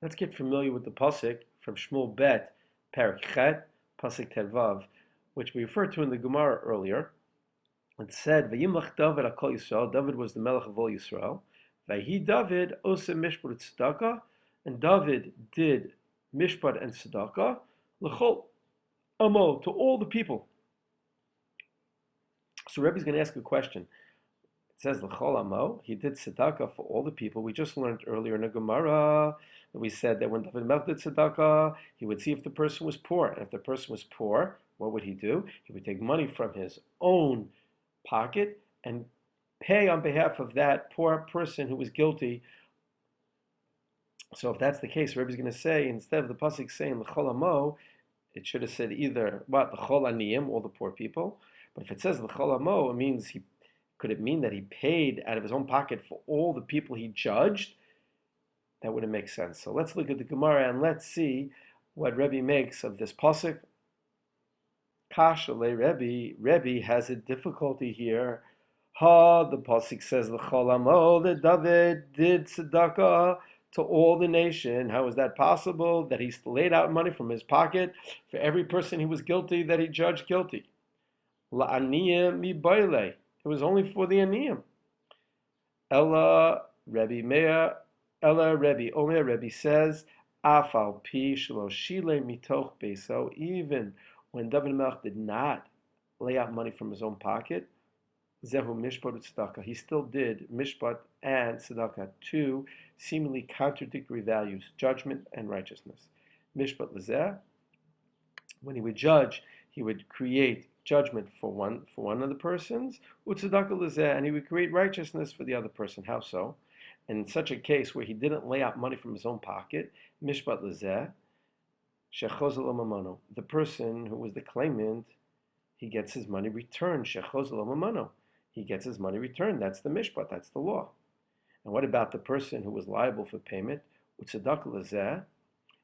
Let's get familiar with the pasuk from Shmuel Bet, Parak Chet, pasuk Tervav, which we referred to in the Gemara earlier. It said, "Vayimlach David akol Yisrael." David was the melech of all Yisrael. Vayi David ose mishpat tzedakah, and David did mishpat and tzedakah l'chol amo, to all the people. So Rebbe's going to ask a question. It says l'chol amo. He did tzedakah for all the people. We just learned earlier in the Gemara that we said that when David Melech did tzedakah, he would see if the person was poor. And if the person was poor, what would he do? He would take money from his own pocket and pay on behalf of that poor person who was guilty. So if that's the case, Rebbe is going to say, instead of the pasuk saying l'chol amo, it should have said either what, l'chol aniyim, all the poor people. But if it says l'chol amo, it means could it mean that he paid out of his own pocket for all the people he judged? That wouldn't make sense. So let's look at the Gemara and let's see what Rebbe makes of this pasuk. Kasha le Rebbe. Rebbe has a difficulty here. The pasuk says l'chol amo, that David did tzedakah to all the nation. How is that possible? That he laid out money from his pocket for every person he was guilty that he judged guilty. La'aniyim mi baile. It was only for the aniyim. Ella Rebbe Meir. Ella Rebbe Omer. Rebbe says, Afal pi shelo shile mitoch beso. Even when David Melech did not lay out money from his own pocket, Zehu Mishpat Tzedakah, he still did Mishpat and Tzedakah, two seemingly contradictory values, judgment and righteousness. Mishpat Lezeh, when he would judge, he would create judgment for one of the persons, Utzedakah Lezeh, and he would create righteousness for the other person. How so? In such a case where he didn't lay out money from his own pocket, Mishpat Lezeh, Shechozel Mamano, the person who was the claimant, he gets his money returned. Shechozel Mamano, he gets his money returned. That's the mishpat, that's the law. And what about the person who was liable for payment? Utzedakah Lezeh,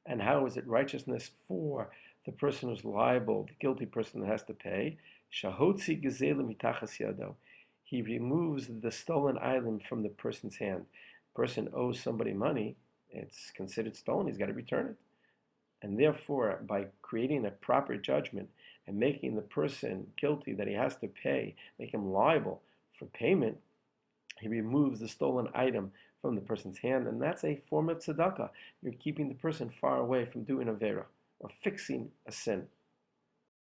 and how is it righteousness for the person who's liable, the guilty person that has to pay? Shahotzi Gezela mitachas yado, he removes the stolen item from the person's hand. The person owes somebody money, it's considered stolen, he's got to return it. And therefore, by creating a proper judgment and making the person guilty that he has to pay, make him liable for payment, he removes the stolen item from the person's hand, and that's a form of tzedakah. You're keeping the person far away from doing avera or fixing a sin.